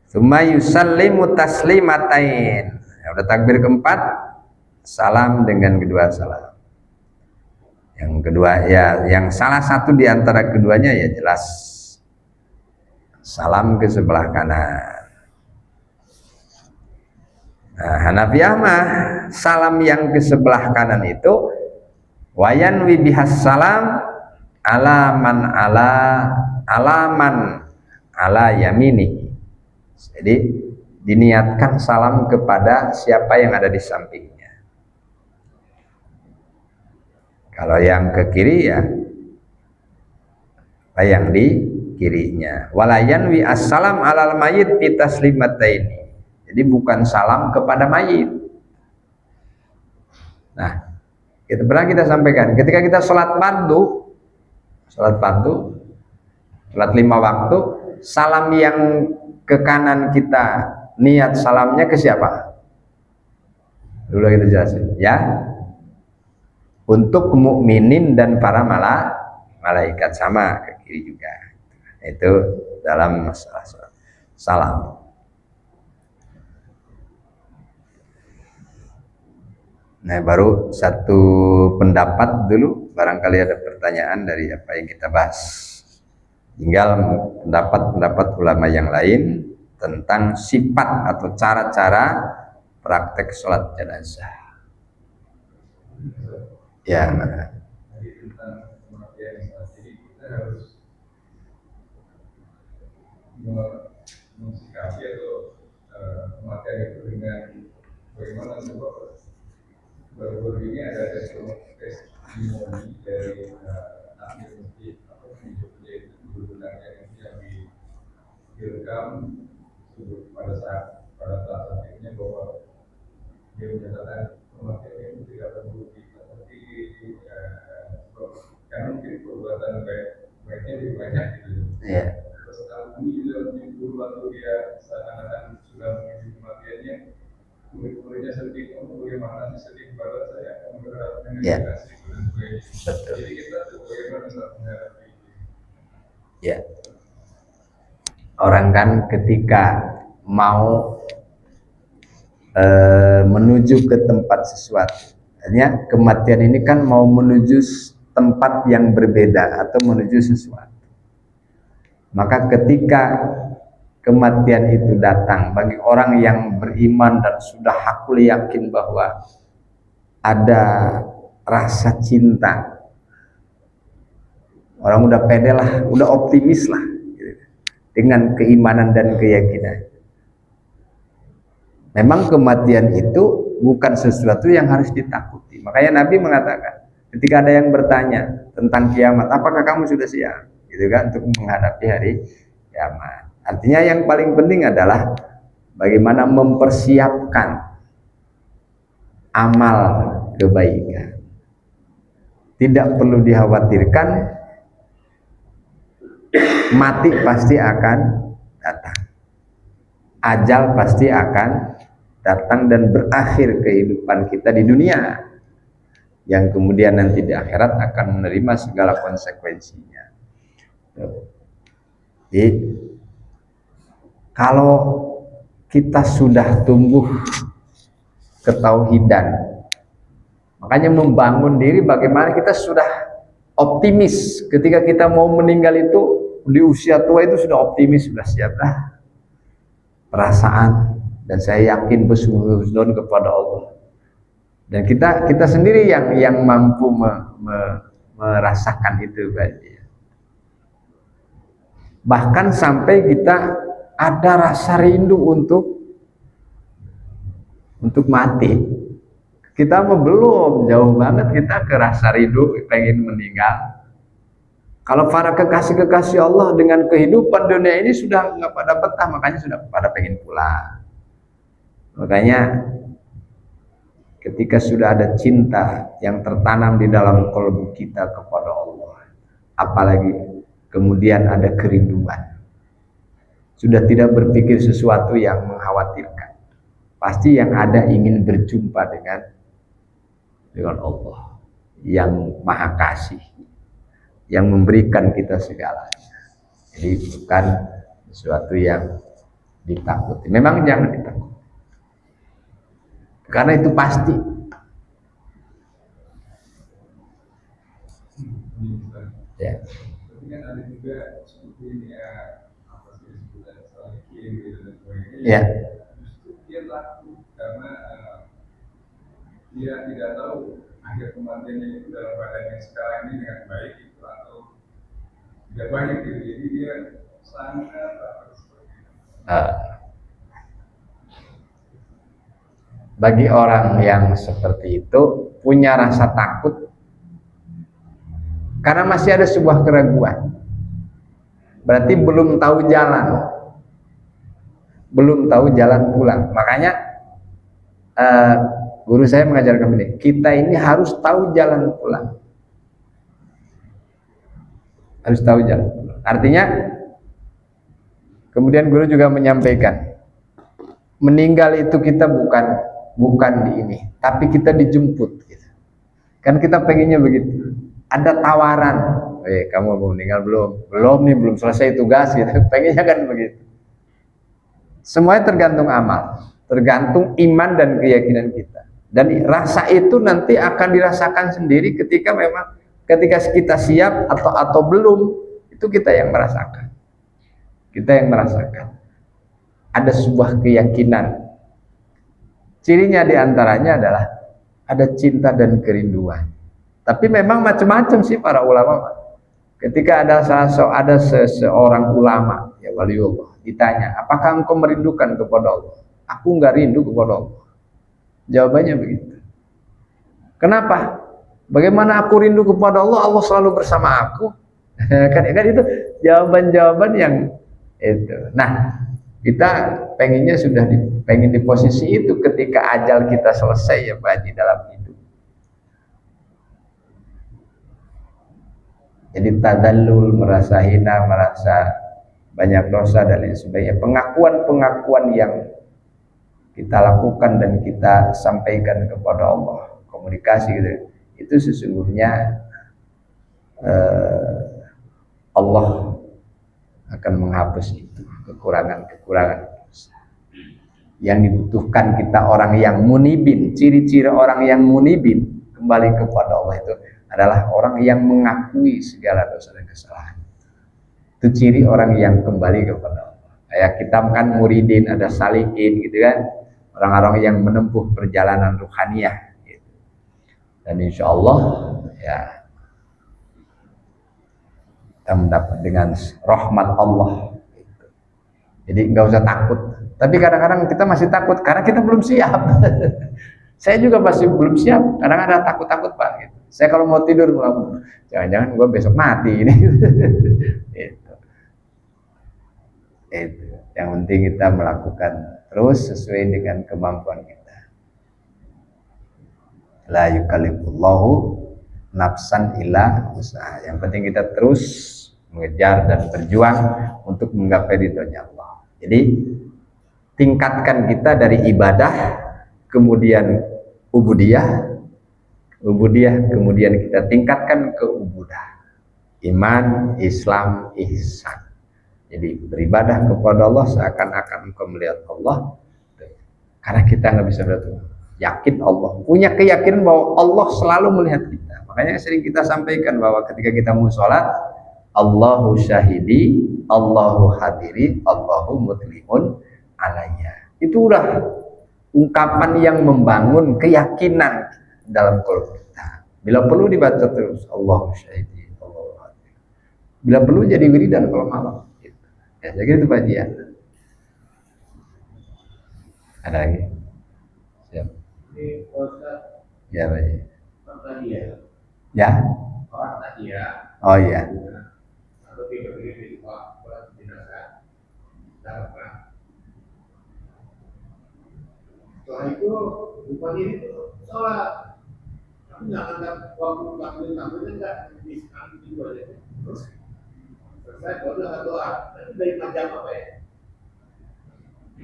Tsumma yusallimu taslimatain. Ya, udah takbir keempat, salam dengan kedua salam. Yang kedua ya, yang salah satu di antara keduanya ya jelas salam ke sebelah kanan. Nah, Hanafiyah mah salam yang ke sebelah kanan itu wayan wibihas salam alaman ala yamini. Jadi diniatkan salam kepada siapa yang ada di sampingnya. Kalau yang ke kiri ya yang di kirinya. Walayan wi assalam alal mayyit fi taslimataini. Jadi bukan salam kepada mayit. Nah, pernah kita sampaikan ketika kita sholat fardu, sholat 5 waktu, salam yang ke kanan kita, niat salamnya ke siapa? Dulu kita jelasin, ya. Untuk mukminin dan para malaikat, sama ke kiri juga. Itu dalam masalah salam. Nah, baru satu pendapat dulu, barangkali ada pertanyaan dari apa yang kita bahas. Tinggal pendapat ulama yang lain tentang sifat atau cara-cara praktek sholat jenazah. Ya, mana? Mensikapi atau kematian itu dengan bagaimana baru-baru ini ada testimoni dari akhir masjid atau di Jogja itu sebenarnya yang direkam pada saat akhirnya bahwa dia menyatakan kematian itu tidak terbukti, tapi karena mungkin perbuatan baiknya lebih banyak gitu. Setelah ini juga waktu dia seakan-akan sudah menuju kematiannya, murid-muridnya sedih, bagaimana sedih pada saya menerapkan edukasi dan sebagainya. Jadi kita tuh bagaimana menghadapi ya, orang kan ketika mau menuju ke tempat sesuatu, artinya kematian ini kan mau menuju tempat yang berbeda atau menuju sesuatu. Maka ketika kematian itu datang bagi orang yang beriman dan sudah hakul yakin bahwa ada rasa cinta, orang udah pede lah, udah optimis lah dengan keimanan dan keyakinan. Memang kematian itu bukan sesuatu yang harus ditakuti. Makanya Nabi mengatakan, ketika ada yang bertanya tentang kiamat, apakah kamu sudah siap? Gitu kan, untuk menghadapi hari kiamat. Artinya yang paling penting adalah bagaimana mempersiapkan amal kebaikan. Tidak perlu dikhawatirkan, mati pasti akan datang, ajal pasti akan datang dan berakhir kehidupan kita di dunia, yang kemudian nanti di akhirat akan menerima segala konsekuensinya. Jadi kalau kita sudah tumbuh ketauhidan, makanya membangun diri bagaimana kita sudah optimis ketika kita mau meninggal itu di usia tua itu sudah optimis, sudah siap dah perasaan, dan saya yakin bersuhudon kepada Allah. Dan kita sendiri yang mampu merasakan itu berarti. Bahkan sampai kita ada rasa rindu untuk mati. Kita belum jauh banget kita ke rasa rindu pengen meninggal. Kalau para kekasih-kekasih Allah dengan kehidupan dunia ini sudah nggak pada betah, makanya sudah pada pengen pulang. Makanya ketika sudah ada cinta yang tertanam di dalam kalbu kita kepada Allah, apalagi kemudian ada kerinduan, sudah tidak berpikir sesuatu yang mengkhawatirkan, pasti yang ada ingin berjumpa dengan Allah yang maha kasih, yang memberikan kita segalanya. Jadi bukan sesuatu yang ditakuti. Memang jangan ditakuti, karena itu pasti. Ya. Tapi kan ada juga seperti ini ya, apa sih sebutan salikin gitu dan sebagainya. Ya. Justru dia takut karena dia tidak tahu akhir kematiannya itu dalam keadaan yang sekarang ini dengan baik itu atau tidak baik gitu. Jadi dia sangat takut seperti itu. Bagi orang yang seperti itu punya rasa takut karena masih ada sebuah keraguan, berarti belum tahu jalan pulang. Makanya guru saya mengajarkan ini, kita ini harus tahu jalan pulang, harus tahu jalan pulang. Artinya kemudian guru juga menyampaikan, meninggal itu kita bukan di ini, tapi kita dijemput gitu. Kan kita pengennya begitu, ada tawaran, kamu mau meninggal belum nih, belum selesai tugas gitu. Pengennya kan begitu. Semuanya tergantung amal, tergantung iman dan keyakinan kita. Dan rasa itu nanti akan dirasakan sendiri ketika kita siap atau belum, itu kita yang merasakan. Kita yang merasakan. Ada sebuah keyakinan. Cirinya diantaranya adalah ada cinta dan kerinduan. Tapi memang macam-macam sih para ulama. Ketika ada seseorang ulama, ya waliullah, ditanya, apakah engkau merindukan kepada Allah? Aku enggak rindu kepada Allah. Jawabannya begitu. Kenapa? Bagaimana aku rindu kepada Allah? Allah selalu bersama aku. kan itu jawaban-jawaban yang itu. Nah, kita pengennya pengen di posisi itu ketika ajal kita selesai ya Pak Haji dalam hidup. Jadi tadallul, merasa hina, merasa banyak dosa dan lain sebagainya. Pengakuan-pengakuan yang kita lakukan dan kita sampaikan kepada Allah, komunikasi gitu, itu sesungguhnya Allah akan menghapus itu kekurangan-kekurangan. Yang dibutuhkan kita orang yang munibin. Ciri-ciri orang yang munibin kembali kepada Allah itu adalah orang yang mengakui segala dosa dan kesalahan. Itu ciri orang yang kembali kepada Allah. Kayak kita kan muridin, ada salikin gitu kan, orang-orang yang menempuh perjalanan ruhaniyah gitu. Dan insya Allah ya kita mendapat dengan rahmat Allah gitu. Jadi nggak usah takut. Tapi kadang-kadang kita masih takut karena kita belum siap. Saya juga masih belum siap. Kadang ada takut-takut Pak gitu. Saya kalau mau tidur jangan-jangan gue besok mati ini. Itu. Yang penting kita melakukan terus sesuai dengan kemampuan kita. La yukallifullahu nafsan illa usaha. Yang penting kita terus mengejar dan berjuang untuk menggapai ridhonya Allah. Jadi tingkatkan kita dari ibadah, kemudian ubudiyah, kemudian kita tingkatkan ke ubudah, iman, Islam, ihsan. Jadi beribadah kepada Allah seakan-akan engkau melihat Allah, karena kita nggak bisa melihat, yakin Allah, punya keyakinan bahwa Allah selalu melihat kita. Makanya sering kita sampaikan bahwa ketika kita mau sholat, Allahu syahidi, Allahu hadiri, Allahu mutliun alayya. Itu udah ungkapan yang membangun keyakinan dalam qalb kita. Bila perlu dibaca terus Allahu syahidi, Allahu hadiri. Bila perlu jadi wiridan kalau malam. Gitu. Ya, jadi itu bagian. Ada lagi? Siap. Ya, baik. Ya. Oh iya. Setelah itu lupa diri itu sholat, tapi nggak anggap waktu tampilnya nggak di sekali itu aja. Terus selesai baru doa. Tapi dari macam apa ya?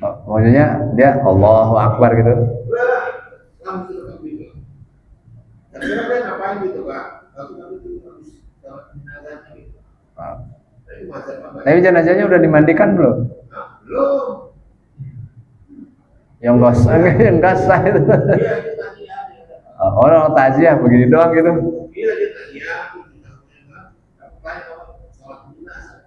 Oh, maksudnya dia Allahu Akbar gitu? Langsung tetap gitu. Kira-kira dia ngapain gitu Pak? Tapi itu harus sholat jenazahnya gitu. Tapi macam apa? Tapi jenazahnya udah dimandikan belum? Nah, belum. Yang gak sah itu. Iya, itu tadi ya. Orang takziah begini doang gitu. Iya, dia tadi ya. Apa sholat jenazah?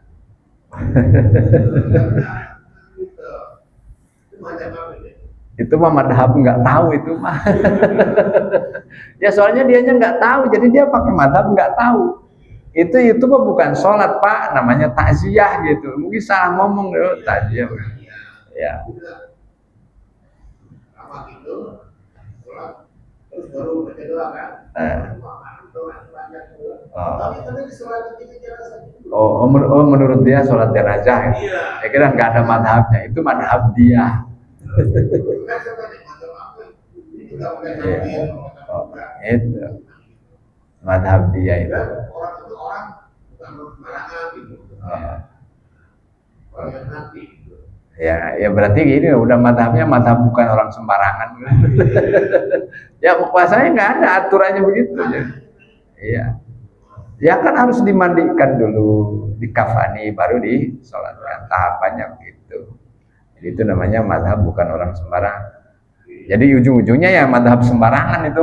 Itu mah madhab nggak tahu itu mah. Ya soalnya dianya nggak tahu, jadi dia pakai madhab nggak tahu. Itu mah bukan sholat Pak, namanya takziah gitu. Mungkin salah ngomong dulu takziah. Ya. Apa gitu? Sholat terus baru baca doa kan? Tapi tadi sholat itu jenazah. Oh, menurut dia sholat jenazah. Iya. Ya kira nggak ada madhabnya, itu madhab dia. Itu madhab dia itu. Orang itu orang bukan sembarangan gitu. Orang yang nanti gitu. Ya berarti gini, udah madhabnya madhab bukan orang sembarangan. Ya puasanya nggak ada aturannya begitu. Iya. Ya kan harus dimandikan dulu, dikafani, baru disolatkan, tahapannya begitu. Jadi itu namanya madhab bukan orang sembarangan. Jadi ujung-ujungnya ya madhab sembarangan itu.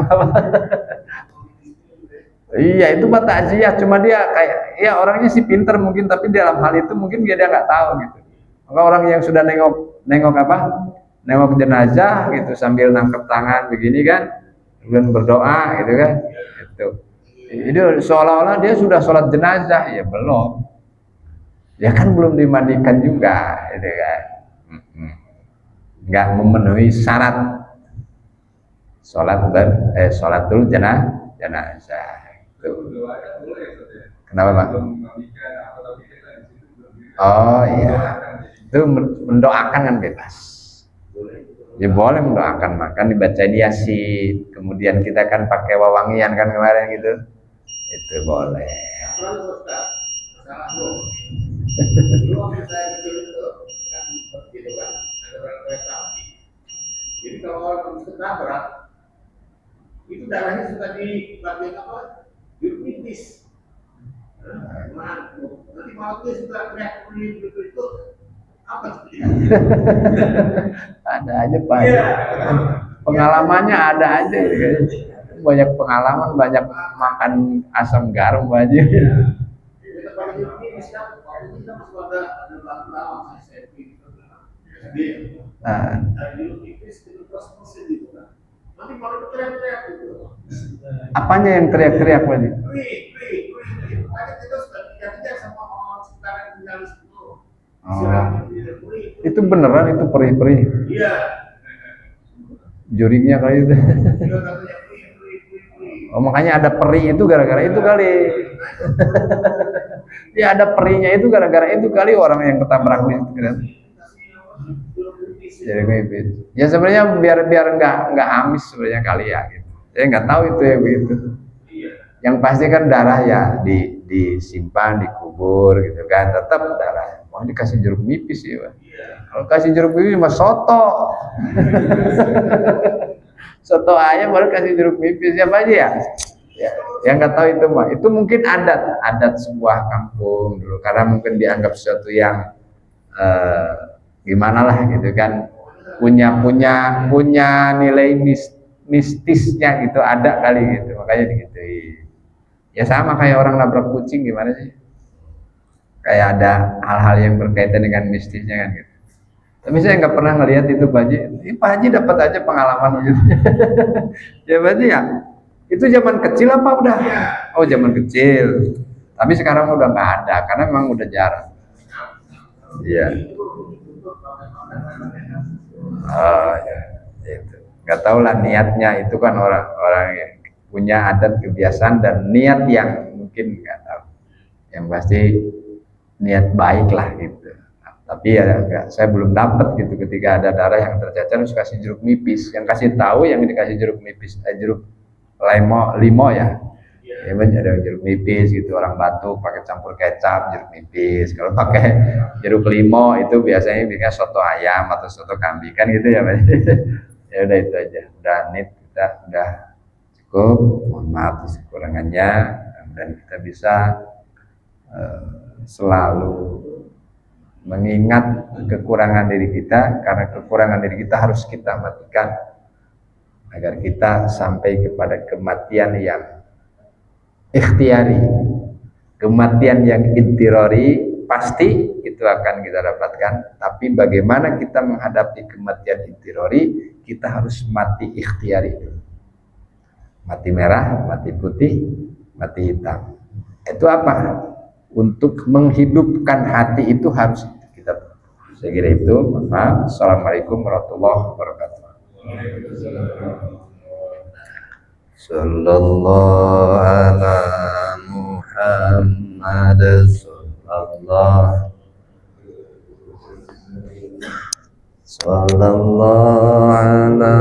Iya, itu mah takziah, cuma dia kayak ya orangnya sih pinter mungkin, tapi dalam hal itu mungkin dia nggak tahu gitu. Maka orang yang sudah nengok apa? Nengok jenazah gitu sambil nangkep tangan begini kan, kemudian berdoa gitu kan. Itu. Itu seolah-olah dia sudah sholat jenazah, ya belum. Ya kan belum dimandikan juga, gitu kan. Nggak memenuhi syarat sholatul jenazah. Kenapa Pak? Oh iya, itu mendoakan kan bebas. Ya boleh mendoakan, makan dibaca Yasin, kemudian kita kan pakai wawangian kan kemarin gitu, itu boleh. Jadi kalau orang ketabrak, itu darahnya suka di bagian apa? Diupitis. Nanti malam dia suka teriak itu apa sebenarnya? Ada aja Pak. Pengalamannya ada aja. Banyak pengalaman, banyak makan asam garam aja. Kita pakai diupitis kan, kalau kita masih ada lama saya gitu. Diupitis itu terus mesin gitu kan. Nanti malam teriak-teriak gitu. Apanya yang teriak-teriak lagi? Itu beneran itu perih-perih. Iya. Jurinya kali itu. Oh makanya ada perih itu gara-gara itu kali. Ya ada perihnya itu gara-gara itu kali orang yang ketabrak itu kan. Jadi ya sebenarnya biar nggak amis sebenarnya kali ya gitu. Saya nggak tahu itu ya begitu. Yang pasti kan darah ya disimpan, dikubur gitu kan, tetap darah. Mau dikasih jeruk nipis ya, Pak. Kalau kasih jeruk nipis mah soto. Soto ayam baru kasih jeruk nipis, siapa aja ya? Ya, yang nggak tahu itu mah. Itu mungkin adat sebuah kampung dulu, karena mungkin dianggap sesuatu yang gimana lah gitu kan, punya nilai mistisnya gitu, ada kali gitu, makanya digituin. Ya sama kayak orang nabrak kucing, gimana sih? Kayak ada hal-hal yang berkaitan dengan mistisnya kan gitu. Tapi saya nggak pernah ngelihat itu Pak Haji. Pak Haji dapat aja pengalaman begitu. Ya berarti ya, itu zaman kecil apa udah? Oh zaman kecil. Tapi sekarang udah nggak ada, karena memang udah jarang. Iya. Oh ya, itu. Nggak tahu lah niatnya, itu kan orang-orang yang punya adat kebiasaan dan niat yang mungkin nggak tahu. Yang pasti niat baik lah gitu. Tapi ya saya belum dapat gitu, ketika ada darah yang tercecer harus kasih jeruk nipis. Yang kasih tahu yang dikasih jeruk nipis, jeruk limo ya. Ya ada jeruk nipis gitu, orang batuk pakai campur kecap jeruk nipis. Kalau pakai jeruk limo itu biasanya bikin soto ayam atau soto kambing kan gitu ya Pak. Ya udah itu aja. Udah nit, kita udah cukup. Mohon maaf kekurangannya, dan kita bisa selalu mengingat kekurangan diri kita, karena kekurangan diri kita harus kita matikan agar kita sampai kepada kematian yang ikhtiari. Kematian yang intirori pasti itu akan kita dapatkan, tapi bagaimana kita menghadapi kematian intirori, kita harus mati ikhtiari dulu. Mati merah, mati putih, mati hitam. Itu apa? Untuk menghidupkan hati itu harus kita. Saya kira itu. Maaf. Assalamualaikum warahmatullahi wabarakatuh. Sallallahu ala Muhammad sallallahu ala